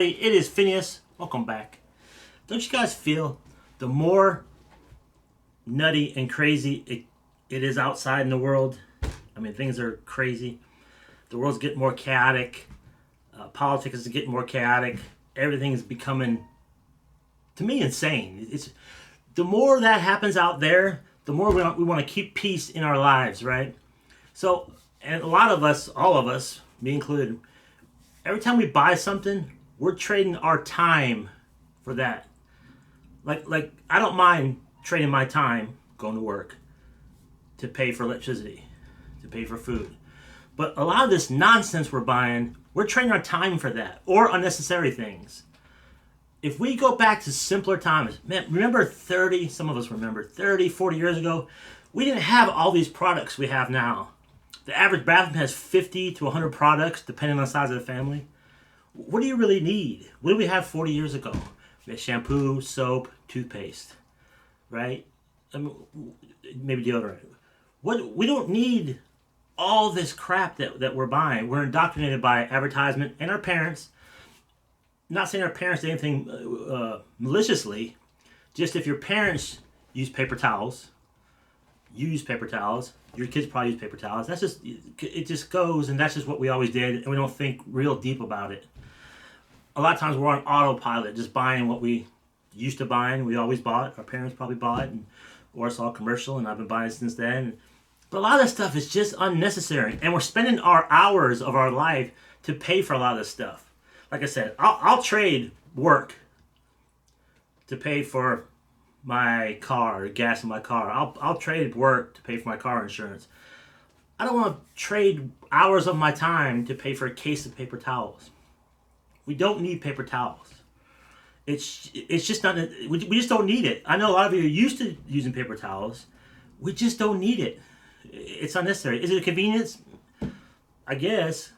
Hey, it is Phineas. Welcome back. Don't you guys feel the more nutty and crazy it is outside in the world? I mean, things are crazy. The world's getting more chaotic. Politics is getting more chaotic. Everything is becoming, to me, insane. It's the more that happens out there, the more we want to keep peace in our lives, right? So, and a lot of us, all of us, me included, every time we buy something, we're trading our time for that. Like I don't mind trading my time going to work to pay for electricity, to pay for food. But a lot of this nonsense we're buying, we're trading our time for that or unnecessary things. If we go back to simpler times, man, remember 30, some of us remember 30, 40 years ago, we didn't have all these products we have now. The average bathroom has 50 to 100 products depending on the size of the family. What do you really need? What did we have 40 years ago? We had shampoo, soap, toothpaste, right? I mean, maybe deodorant. We don't need all this crap that we're buying. We're indoctrinated by advertisement and our parents. Not saying our parents did anything maliciously. Just if your parents use paper towels, you use paper towels. Your kids probably use paper towels. It just goes, and that's just what we always did, and we don't think real deep about it. A lot of times we're on autopilot, just buying what we used to buying. We always bought. Our parents probably bought, or saw a commercial, and I've been buying since then. But a lot of this stuff is just unnecessary, and we're spending our hours of our life to pay for a lot of this stuff. Like I said, I'll trade work to pay for my car, gas in my car. I'll trade work to pay for my car insurance. I don't want to trade hours of my time to pay for a case of paper towels. We don't need paper towels. It's just not. We just don't need it. I know a lot of you are used to using paper towels. We just don't need it. It's unnecessary. Is it a convenience? I guess.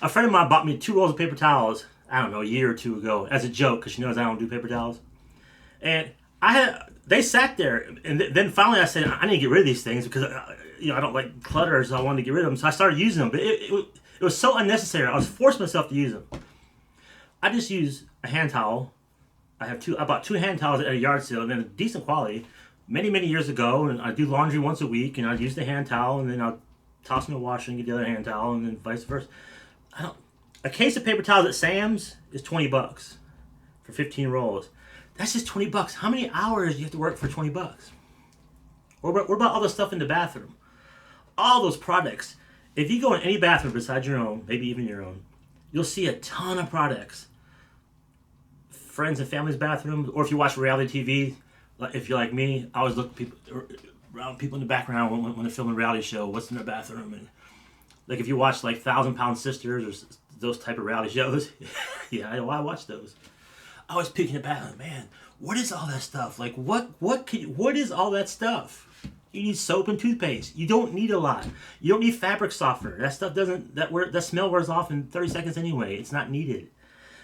A friend of mine bought me 2 rolls of paper towels, I don't know, a year or two ago, as a joke, because she knows I don't do paper towels. And they sat there, and then finally I said, I need to get rid of these things because I don't like clutter, so I wanted to get rid of them. So I started using them, but it was so unnecessary. I was forcing myself to use them. I just use a hand towel. I bought 2 hand towels at a yard sale, and then decent quality, many years ago. And I do laundry once a week, and I use the hand towel, and then I'll toss in the washer and get the other hand towel, and then vice versa. A case of paper towels at Sam's is $20 for 15 rolls. That's just $20. How many hours do you have to work for $20? What about all the stuff in the bathroom? All those products. If you go in any bathroom besides your own, maybe even your own, you'll see a ton of products. Friends and family's bathrooms, or if you watch reality TV, if you're like me, I always look around people in the background when they're filming a reality show, what's in their bathroom. And like if you watch like 1,000-Pound Sisters or those type of reality shows, yeah, I watch those. I was peeking in the bathroom, man, what is all that stuff? Like what is all that stuff? You need soap and toothpaste. You don't need a lot. You don't need fabric softener. That stuff that smell wears off in 30 seconds anyway. It's not needed.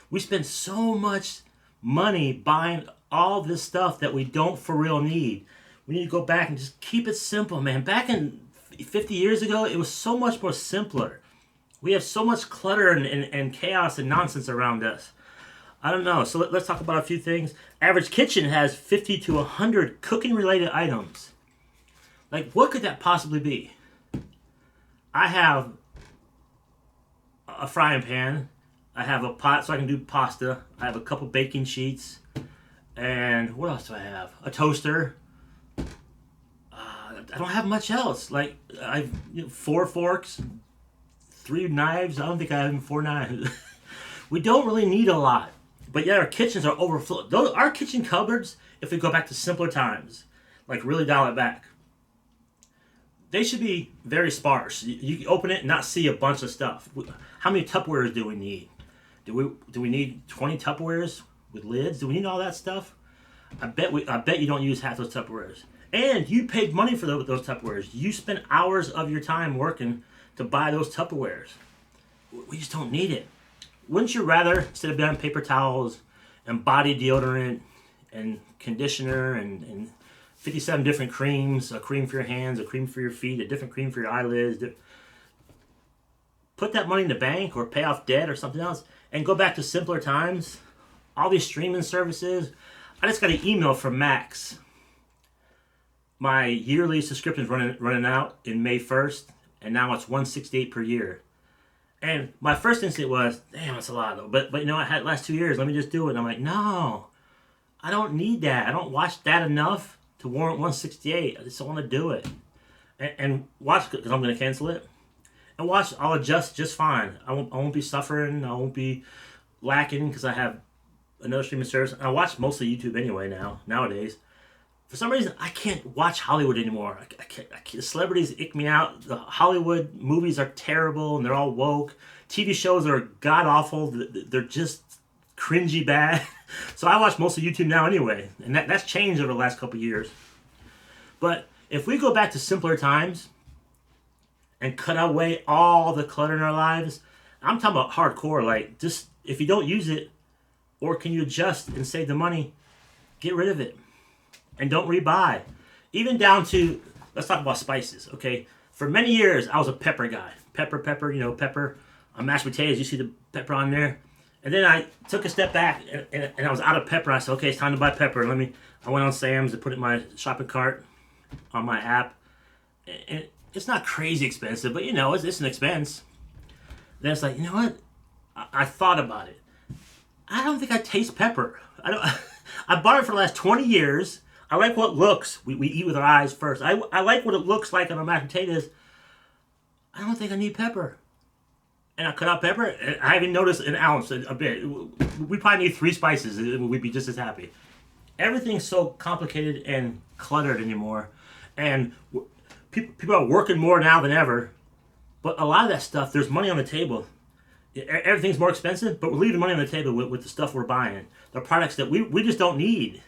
We spend so much money buying all this stuff that we don't for real need. We need to go back and just keep it simple, man. Back in 50 years ago, it was so much more simpler. We have so much clutter and chaos and nonsense around us. I don't know. So let's talk about a few things. Average kitchen has 50 to 100 cooking-related items. Like, what could that possibly be? I have a frying pan. I have a pot so I can do pasta. I have a couple baking sheets. And what else do I have? A toaster. I don't have much else. Like, I've 4 forks, 3 knives. I don't think I have even 4 knives. We don't really need a lot. But yeah, our kitchens are overflowed. Our kitchen cupboards, if we go back to simpler times, like really dial it back, they should be very sparse. You open it and not see a bunch of stuff. How many Tupperwares do we need? Do we need 20 Tupperwares with lids? Do we need all that stuff? I bet you don't use half those Tupperwares. And you paid money for those Tupperwares. You spent hours of your time working to buy those Tupperwares. We just don't need it. Wouldn't you rather, instead of buying paper towels and body deodorant and conditioner and 57 different creams, a cream for your hands, a cream for your feet, a different cream for your eyelids, put that money in the bank or pay off debt or something else and go back to simpler times, all these streaming services, I just got an email from Max. My yearly subscription's running out in May 1st, and now it's $168 per year. And my first instinct was, damn, that's a lot though. But you know, I had the last 2 years. Let me just do it. And I'm like, no, I don't need that. I don't watch that enough to warrant 168. I just don't want to do it. And watch, because I'm going to cancel it. And watch, I'll adjust just fine. I won't be suffering. I won't be lacking because I have another streaming service. I watch mostly YouTube anyway nowadays. For some reason, I can't watch Hollywood anymore. I can't. The celebrities ick me out. The Hollywood movies are terrible, and they're all woke. TV shows are god-awful. They're just cringy bad. So I watch mostly YouTube now anyway. And that's changed over the last couple of years. But if we go back to simpler times and cut away all the clutter in our lives, I'm talking about hardcore. Like, just if you don't use it, or can you adjust and save the money, get rid of it. And don't rebuy. Even down to, let's talk about spices, okay? For many years, I was a pepper guy. Pepper, pepper. On mashed potatoes, you see the pepper on there. And then I took a step back, and I was out of pepper. I said, okay, it's time to buy pepper. I went on Sam's to put it in my shopping cart on my app. And it's not crazy expensive, but, you know, it's an expense. Then it's like, you know what? I thought about it. I don't think I taste pepper. I bought it for the last 20 years. I like what it looks. We eat with our eyes first. I like what it looks like on our mashed potatoes. I don't think I need pepper. And I cut out pepper, and I haven't noticed an ounce, a bit. We probably need 3 spices, and we'd be just as happy. Everything's so complicated and cluttered anymore. And people are working more now than ever. But a lot of that stuff, there's money on the table. Everything's more expensive, but we're leaving money on the table with the stuff we're buying. The products that we just don't need.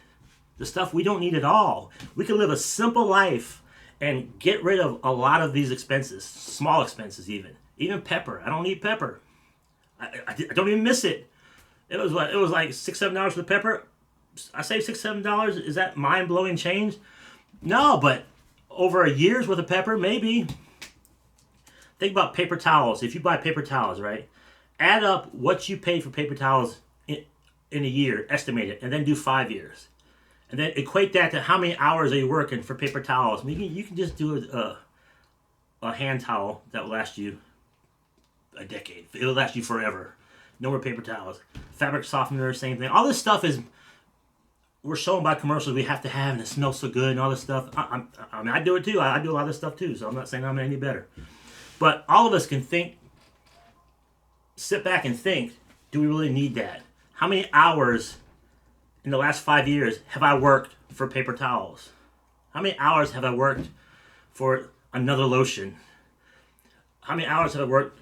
The stuff we don't need at all. We can live a simple life and get rid of a lot of these expenses. Small expenses even. Even pepper. I don't need pepper. I don't even miss it. It was like $6-7 for the pepper. I saved $6-7. Is that mind-blowing change? No, but over a year's worth of pepper, maybe. Think about paper towels. If you buy paper towels, right? Add up what you paid for paper towels in a year, estimate it, and then do 5 years. And then equate that to how many hours are you working for paper towels. Maybe you can just do a hand towel that will last you a decade. It'll last you forever. No more paper towels. Fabric softener, same thing. All this stuff we're shown by commercials we have to have, and it smells so good and all this stuff. I mean, I do it too. I do a lot of this stuff too, so I'm not saying I'm any better. But all of us can sit back and think, do we really need that? How many hours in the last 5 years have I worked for paper towels? How many hours have I worked for another lotion? How many hours have I worked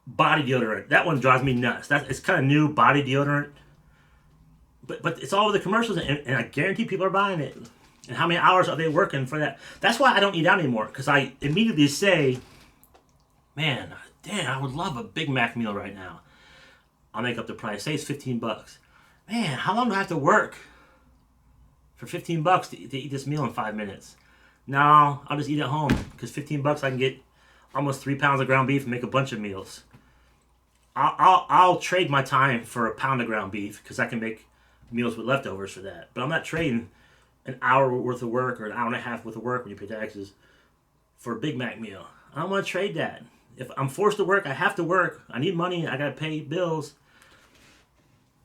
body deodorant? That one drives me nuts. It's kind of new, body deodorant. But it's all over the commercials, and I guarantee people are buying it. And how many hours are they working for that? That's why I don't eat out anymore, because I immediately say, man, damn, I would love a Big Mac meal right now. I'll make up the price. Say it's $15. Man, how long do I have to work for $15 to eat this meal in 5 minutes? No, I'll just eat at home, because $15 I can get almost 3 pounds of ground beef and make a bunch of meals. I'll trade my time for a pound of ground beef, because I can make meals with leftovers for that. But I'm not trading an hour worth of work or an hour and a half worth of work when you pay taxes for a Big Mac meal. I don't want to trade that. If I'm forced to work, I have to work. I need money. I got to pay bills.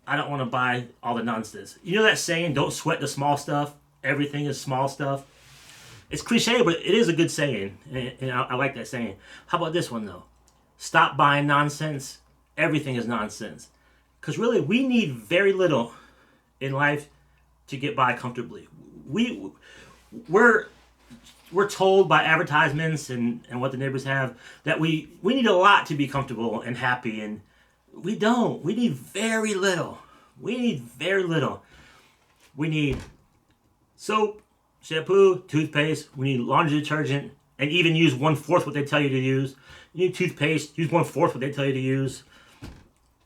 I don't want to buy all the nonsense. You know that saying, don't sweat the small stuff? Everything is small stuff. It's cliche, but it is a good saying. And I like that saying. How about this one, though? Stop buying nonsense. Everything is nonsense. Because really, we need very little in life to get by comfortably. We're told by advertisements and what the neighbors have that we need a lot to be comfortable and happy, and we don't. We need very little. We need soap, shampoo, toothpaste. We need laundry detergent, and even use 1/4 what they tell you to use. You need toothpaste. Use 1/4 what they tell you to use.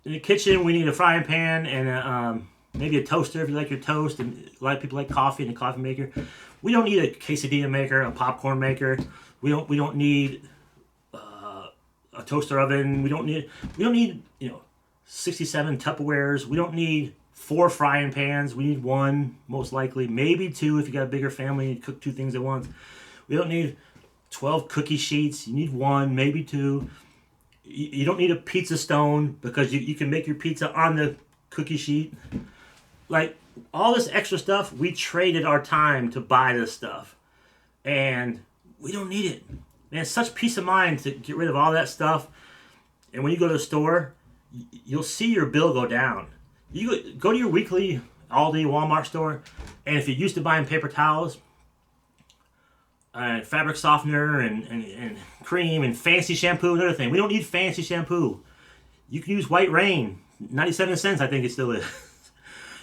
In the kitchen, we need a frying pan and maybe a toaster if you like your toast. And a lot of people like coffee and a coffee maker. We don't need a quesadilla maker, a popcorn maker. We don't need a toaster oven. We don't need 67 Tupperwares. We don't need 4 frying pans. We need 1, most likely, maybe 2 if you got a bigger family and you cook 2 things at once. We don't need 12 cookie sheets. You need 1, maybe 2. You don't need a pizza stone because you can make your pizza on the cookie sheet. Like, all this extra stuff, we traded our time to buy this stuff. And we don't need it. Man, it's such peace of mind to get rid of all that stuff. And when you go to the store, you'll see your bill go down. You go to your weekly Aldi, Walmart store, and if you're used to buying paper towels, fabric softener, and cream, and fancy shampoo, and everything. We don't need fancy shampoo. You can use White Rain, 97 cents I think it still is.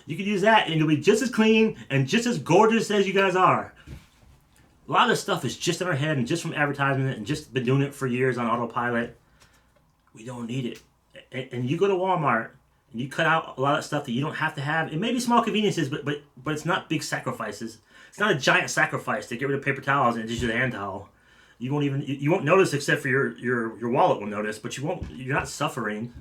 You can use that, and you'll be just as clean and just as gorgeous as you guys are. A lot of this stuff is just in our head and just from advertisement and just been doing it for years on autopilot. We don't need it. And you go to Walmart and you cut out a lot of stuff that you don't have to have. It may be small conveniences, but it's not big sacrifices. It's not a giant sacrifice to get rid of paper towels and just use a hand towel. You won't notice except for your wallet will notice, but you're not suffering.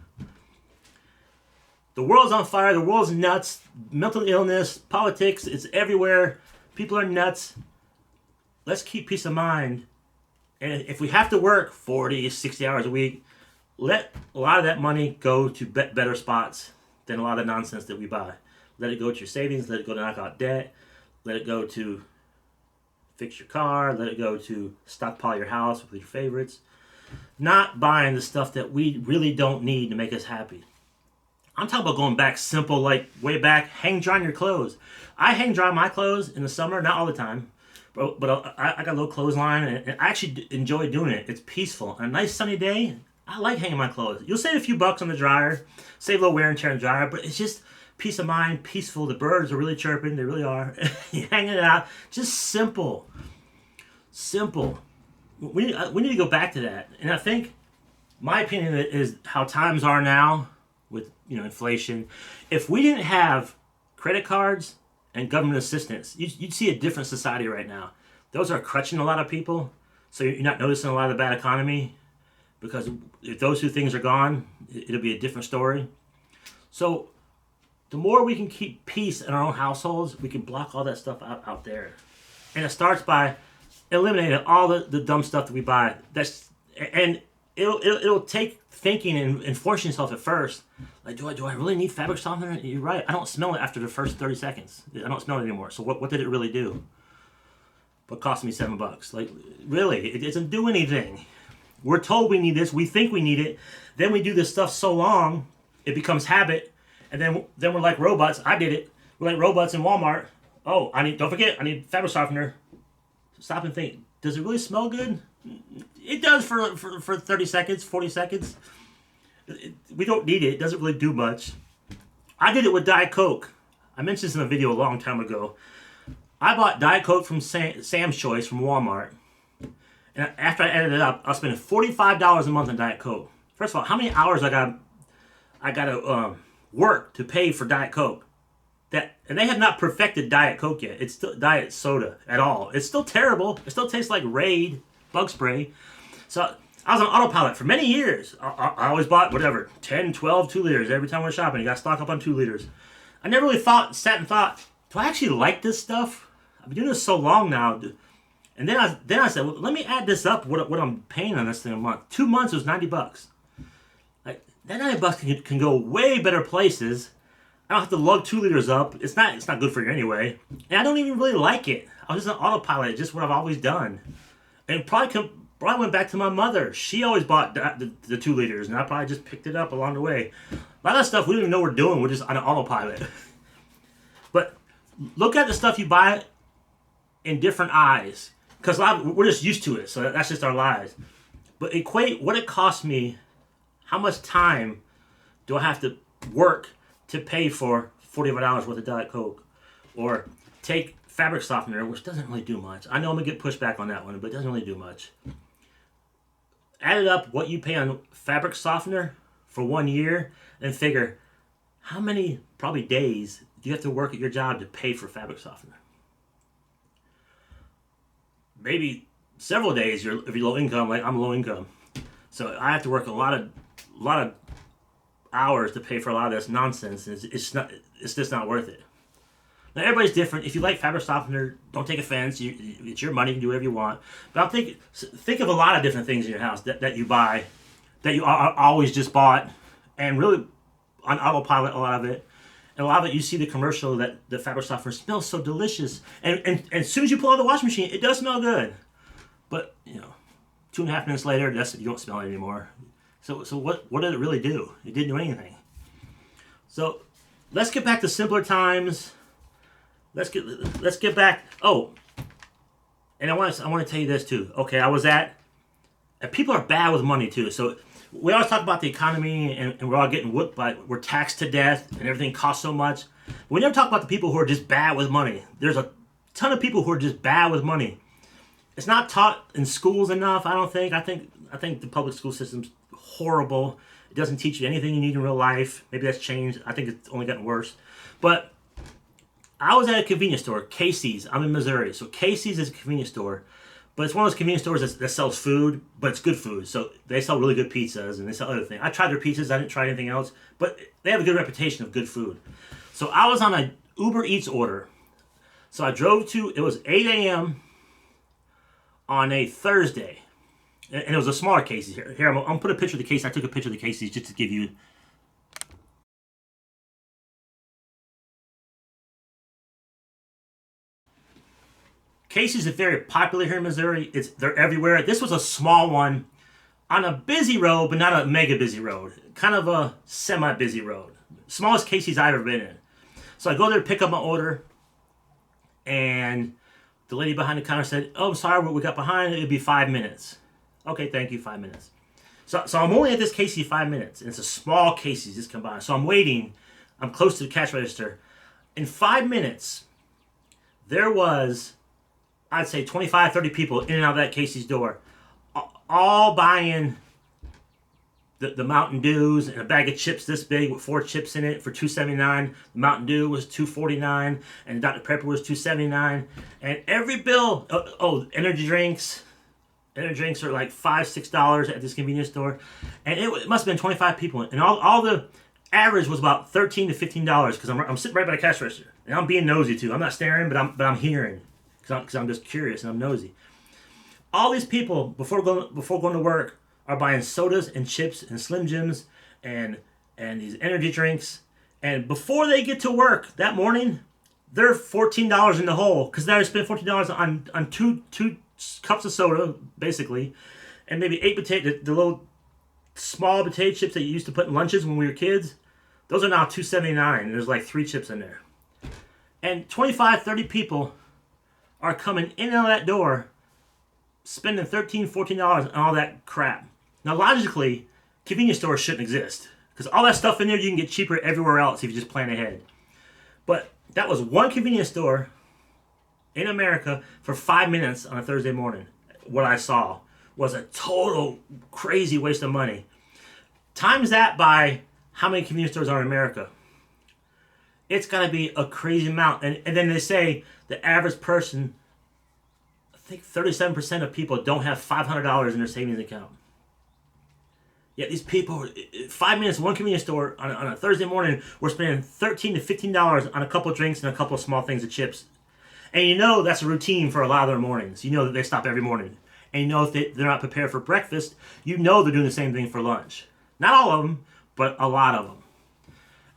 The world's on fire. The world's nuts. Mental illness, politics, it's everywhere. People are nuts. Let's keep peace of mind. And if we have to work 40, 60 hours a week, let a lot of that money go to better spots than a lot of nonsense that we buy. Let it go to your savings. Let it go to knock out debt. Let it go to fix your car. Let it go to stockpile your house with your favorites. Not buying the stuff that we really don't need to make us happy. I'm talking about going back simple, like way back, hang drying your clothes. I hang dry my clothes in the summer, not all the time. But I got a little clothesline, and I actually enjoy doing it. It's peaceful. On a nice sunny day, I like hanging my clothes. You'll save a few bucks on the dryer, save a little wear and tear on the dryer, but it's just peace of mind, peaceful. The birds are really chirping. They really are. You hang it out. Just simple. Simple. We need to go back to that. And I think my opinion is how times are now with inflation. If we didn't have credit cards and government assistance, you'd see a different society right now. Those are crutching a lot of people. So you're not noticing a lot of the bad economy. Because if those 2 things are gone, it'll be a different story. So the more we can keep peace in our own households, we can block all that stuff out there. And it starts by eliminating all the dumb stuff that we buy. And it'll take thinking and forcing yourself at first. Like, do I really need fabric softener? You're right. I don't smell it after the first 30 seconds. I don't smell it anymore. So what did it really do? What cost me $7? Like, really, it doesn't do anything. We're told we need this. We think we need it. Then we do this stuff so long, it becomes habit. And then we're like robots. I did it. We're like robots in Walmart. Oh, don't forget, I need fabric softener. Stop and think. Does it really smell good? It does for 30 seconds, 40 seconds. We don't need it. It doesn't really do much. I did it with Diet Coke. I mentioned this in a video a long time ago. I bought Diet Coke from Sam's Choice from Walmart. And after I added it up, I was spending $45 a month on Diet Coke. First of all, how many hours I gotta work to pay for Diet Coke? And they have not perfected Diet Coke yet. It's still Diet Soda at all. It's still terrible. It still tastes like Raid bug spray. So I was on autopilot for many years. I always bought whatever, 10, 12, 2 liters every time I went shopping. You got to stock up on 2 liters. I never really sat and thought, do I actually like this stuff? I've been doing this so long now. And then I said, well, let me add this up, what I'm paying on this thing a month. 2 months was $90. Like, that $90 can go way better places. I don't have to lug 2 liters up. It's not good for you anyway. And I don't even really like it. I was just on autopilot, just what I've always done. And probably went back to my mother. She always bought the 2 liters, and I probably just picked it up along the way. A lot of stuff we don't even know we're doing. We're just on an autopilot. But look at the stuff you buy in different eyes. Because we're just used to it, so that's just our lives. But equate what it costs me, how much time do I have to work to pay for $45 worth of Diet Coke? Or take fabric softener, which doesn't really do much. I know I'm going to get pushback on that one, but it doesn't really do much. Add it up what you pay on fabric softener for 1 year, and figure how many probably days do you have to work at your job to pay for fabric softener. Maybe several days if you're low income, like I'm low income. So I have to work a lot of hours to pay for a lot of this nonsense. It's just not worth it. Now everybody's different. If you like fabric softener, don't take offense. It's your money. You can do whatever you want. But think of a lot of different things in your house that you buy, that you always just bought, and really on autopilot a lot of it. And a lot of it, you see the commercial that the fabric softener smells so delicious, and as soon as you pull out the washing machine, it does smell good. But 2.5 minutes later, you don't smell it anymore. So what did it really do? It didn't do anything. So let's get back to simpler times. Let's get back. Oh, and I want to tell you this too. Okay, and people are bad with money too. So we always talk about the economy and we're all getting whooped we're taxed to death and everything costs so much. We never talk about the people who are just bad with money. There's a ton of people who are just bad with money. It's not taught in schools enough, I don't think. I think the public school system's horrible. It doesn't teach you anything you need in real life. Maybe that's changed. I think it's only gotten worse. But I was at a convenience store, Casey's. I'm in Missouri. So Casey's is a convenience store. But it's one of those convenience stores that sells food, but it's good food. So they sell really good pizzas and they sell other things. I tried their pizzas. I didn't try anything else. But they have a good reputation of good food. So I was on a Uber Eats order. So I drove it was 8 a.m. on a Thursday. And it was a smaller Casey's. Here, I'm going to put a picture of the Casey's. I took a picture of the Casey's just to give you... Casey's is very popular here in Missouri. They're everywhere. This was a small one on a busy road, but not a mega busy road. Kind of a semi-busy road. Smallest Casey's I've ever been in. So I go there to pick up my order, and the lady behind the counter said, "Oh, I'm sorry, we got behind. It'll be 5 minutes." Okay, thank you, 5 minutes. So I'm only at this Casey's 5 minutes, and it's a small Casey's just combined. So I'm waiting. I'm close to the cash register. In 5 minutes, there was, I'd say 25, 30 people in and out of that Casey's door, all buying the Mountain Dews and a bag of chips this big with 4 chips in it for $2.79. The Mountain Dew was $2.49, and Dr. Pepper was $2.79. And every bill, energy drinks. Energy drinks are like $5, $6 at this convenience store, and it must have been 25 people. And all the average was about $13 to $15 because I'm sitting right by the cash register, and I'm being nosy too. I'm not staring, but I'm hearing because I'm just curious and I'm nosy. All these people before going to work are buying sodas and chips and Slim Jims and these energy drinks, and before they get to work that morning, they're $14 in the hole because they spent $14 on two cups of soda, basically, and maybe 8 the little small potato chips that you used to put in lunches when we were kids. Those are now $2.79. There's like 3 chips in there. And 25, 30 people are coming in and out of that door, spending $13, $14 on all that crap. Now, logically, convenience stores shouldn't exist because all that stuff in there you can get cheaper everywhere else if you just plan ahead. But that was one convenience store in America for 5 minutes on a Thursday morning. What I saw was a total crazy waste of money. Times that by how many convenience stores are in America. It's got to be a crazy amount. And then they say the average person, I think 37% of people don't have $500 in their savings account. Yet these people, 5 minutes, one convenience store on a Thursday morning, we're spending $13 to $15 on a couple of drinks and a couple of small things of chips. And that's a routine for a lot of their mornings. That they stop every morning. And if they're not prepared for breakfast, they're doing the same thing for lunch. Not all of them, but a lot of them.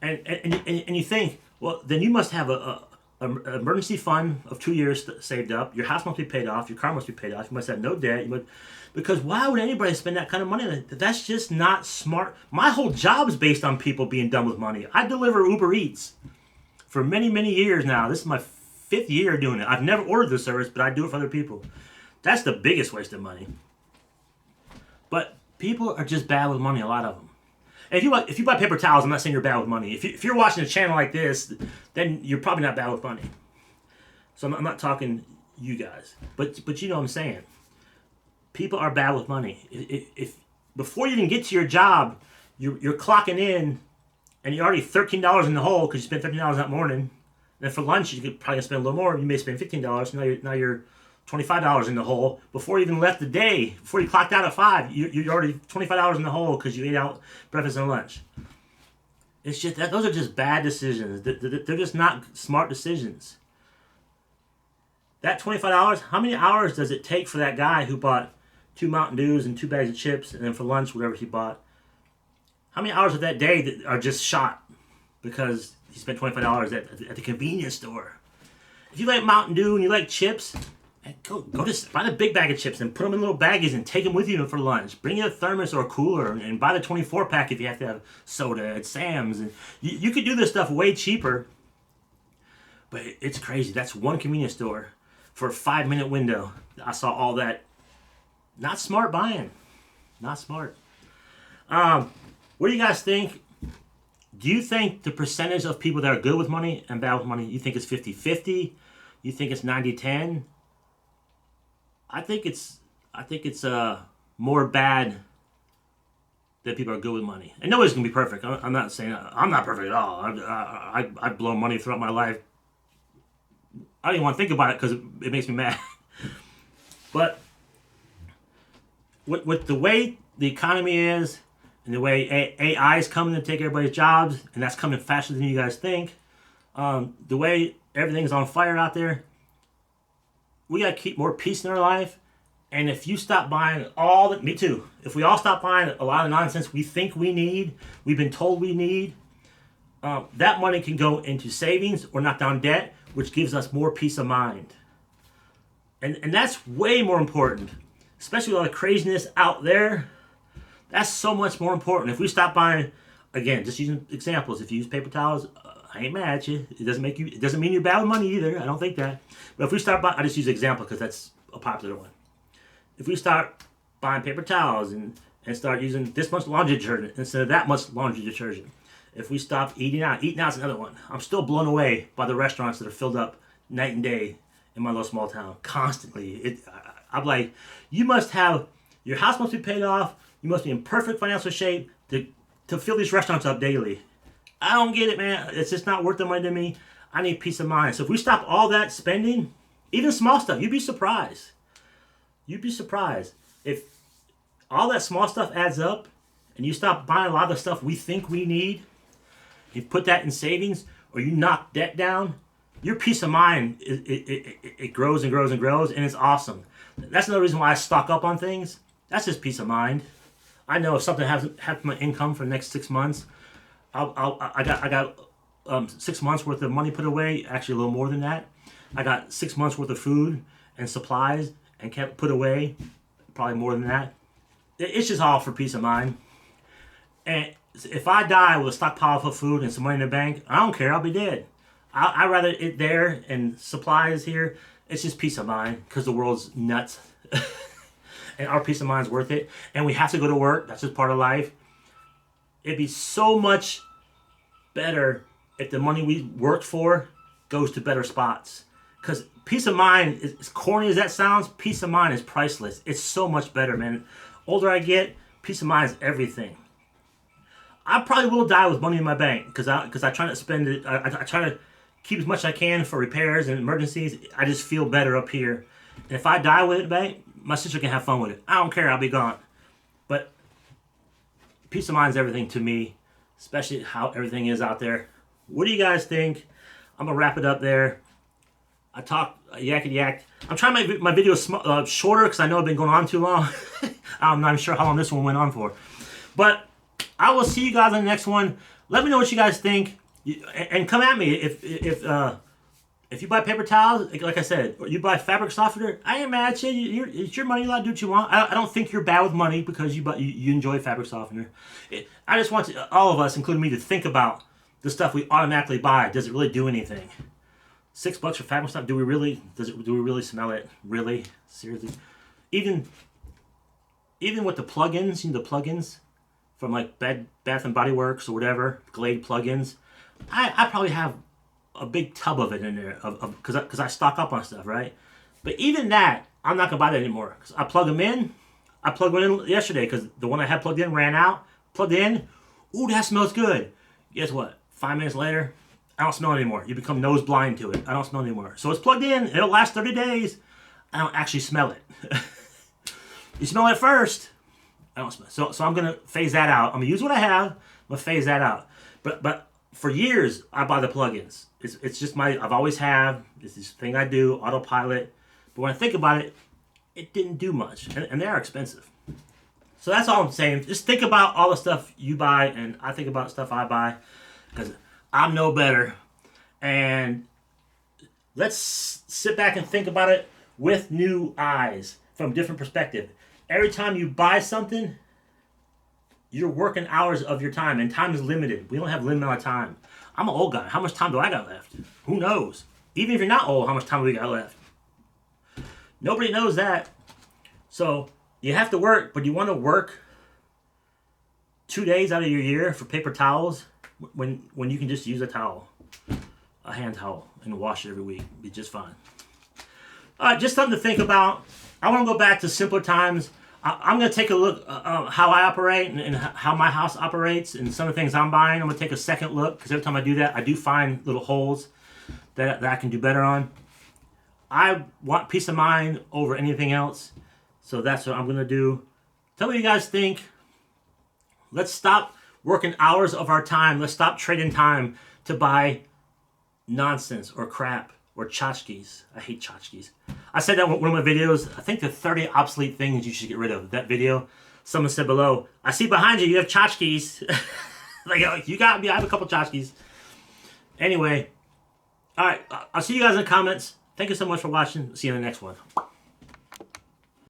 And you think, well, then you must have an emergency fund of 2 years saved up. Your house must be paid off. Your car must be paid off. You must have no debt. Because why would anybody spend that kind of money? That's just not smart. My whole job is based on people being dumb with money. I deliver Uber Eats for many, many years now. This is my 5th year doing it. I've never ordered the service, but I do it for other people. That's the biggest waste of money. But people are just bad with money, a lot of them. And if you buy paper towels, I'm not saying you're bad with money. If you're watching a channel like this, then you're probably not bad with money. So I'm not talking you guys. But you know what I'm saying. People are bad with money. If before you even get to your job, you're clocking in, and you're already $13 in the hole because you spent $13 that morning. Then for lunch, you could probably spend a little more. You may spend $15. Now you're $25 in the hole. Before you even left the day, before you clocked out at 5, you're already $25 in the hole because you ate out breakfast and lunch. It's just that those are just bad decisions. They're just not smart decisions. That $25, how many hours does it take for that guy who bought 2 Mountain Dews and 2 bags of chips, and then for lunch, whatever he bought? How many hours of that day that are just shot because he spent $25 at the convenience store? If you like Mountain Dew and you like chips, go to buy the big bag of chips and put them in little baggies and take them with you for lunch. Bring you a thermos or a cooler and buy the 24 pack if you have to have soda at Sam's. And you could do this stuff way cheaper, but it's crazy. That's one convenience store for a 5-minute window. I saw all that. Not smart buying. Not smart. What do you guys think? Do you think the percentage of people that are good with money and bad with money, you think it's 50-50? You think it's 90-10? I think it's more bad that people are good with money. And nobody's gonna be perfect. I'm not saying I'm not perfect at all. I've blown money throughout my life. I don't even want to think about it because it makes me mad. But with the way the economy is, and the way AI is coming to take everybody's jobs, and that's coming faster than you guys think, the way everything's on fire out there, we got to keep more peace in our life. And if you stop buying me too, if we all stop buying a lot of nonsense we think we need, we've been told we need, that money can go into savings or knock down debt, which gives us more peace of mind. And that's way more important, especially with all the craziness out there. That's so much more important. If we stop buying, again, just using examples, if you use paper towels, I ain't mad at you. It doesn't mean you're bad with money either. I don't think that. But if we start buying, I just use an example because that's a popular one. If we start buying paper towels and start using this much laundry detergent instead of that much laundry detergent. If we stop eating out's another one. I'm still blown away by the restaurants that are filled up night and day in my little small town constantly. I'm like, your house must be paid off. You must be in perfect financial shape to fill these restaurants up daily. I don't get it, man. It's just not worth the money to me. I need peace of mind. So if we stop all that spending, even small stuff, you'd be surprised. You'd be surprised. If all that small stuff adds up and you stop buying a lot of the stuff we think we need, you put that in savings or you knock debt down, your peace of mind, it grows and grows and grows, and it's awesome. That's another reason why I stock up on things. That's just peace of mind. I know if something hasn't happened to my income for the next 6 months, I got 6 months worth of money put away. Actually, a little more than that. I got 6 months worth of food and supplies and kept put away. Probably more than that. It's just all for peace of mind. And if I die with a stockpile of food and some money in the bank, I don't care. I'll be dead. I'd rather it there and supplies here. It's just peace of mind because the world's nuts. And our peace of mind is worth it. And we have to go to work. That's just part of life. It'd be so much better if the money we worked for goes to better spots. Because peace of mind, as corny as that sounds, peace of mind is priceless. It's so much better, man. Older I get, peace of mind is everything. I probably will die with money in my bank because I try not to spend it. I try to keep as much as I can for repairs and emergencies. I just feel better up here. And if I die with it in the bank, my sister can have fun with it. I don't care. I'll be gone. But peace of mind is everything to me, especially how everything is out there. What do you guys think? I'm going to wrap it up there. I yak and yak. I'm trying to make my videos shorter because I know I've been going on too long. I'm not sure how long this one went on for. But I will see you guys on the next one. Let me know what you guys think. And come at me if you buy paper towels, like I said, or you buy fabric softener, I ain't mad at you. It's your money. You're allowed to do what you want. I don't think you're bad with money because you enjoy fabric softener. I just want all of us, including me, to think about the stuff we automatically buy. Does it really do anything? $6 for fabric stuff? Do we really smell it? Really? Seriously? Even with the plugins, the plugins from like Bath and Body Works or whatever, Glade plugins, I probably have a big tub of it in there because I stock up on stuff, right? But even that, I'm not gonna buy that anymore. Cause I plug them in. I plugged one in yesterday because the one I had plugged in ran out. Plugged in. Ooh, that smells good. Guess what? 5 minutes later, I don't smell it anymore. You become nose blind to it. I don't smell it anymore. So it's plugged in. It'll last 30 days. I don't actually smell it. You smell it first. I don't smell it. So I'm gonna phase that out. I'm gonna use what I have. I'm gonna phase that out But for years, I buy the plugins. It's just I've always have. It's this thing I do, autopilot. But when I think about it, it didn't do much. And they are expensive. So that's all I'm saying. Just think about all the stuff you buy, and I think about stuff I buy. Because I'm no better. And let's sit back and think about it with new eyes from a different perspective. Every time you buy something, you're working hours of your time, and time is limited. We don't have a limited amount of time. I'm an old guy. How much time do I got left? Who knows? Even if you're not old, how much time do we got left? Nobody knows that. So you have to work, but you want to work 2 days out of your year for paper towels when you can just use a towel, a hand towel, and wash it every week. Be just fine. All right, just something to think about. I want to go back to simpler times. I'm going to take a look how I operate and how my house operates and some of the things I'm buying. I'm going to take a second look because every time I do that, I do find little holes that I can do better on. I want peace of mind over anything else, so that's what I'm going to do. Tell me what you guys think. Let's stop working hours of our time. Let's stop trading time to buy nonsense or crap or tchotchkes. I hate tchotchkes. I said that in one of my videos. I think the 30 obsolete things you should get rid of. That video, someone said below, I see behind you, you have tchotchkes. Like, you got me, I have a couple tchotchkes. Anyway, all right, I'll see you guys in the comments. Thank you so much for watching. See you in the next one.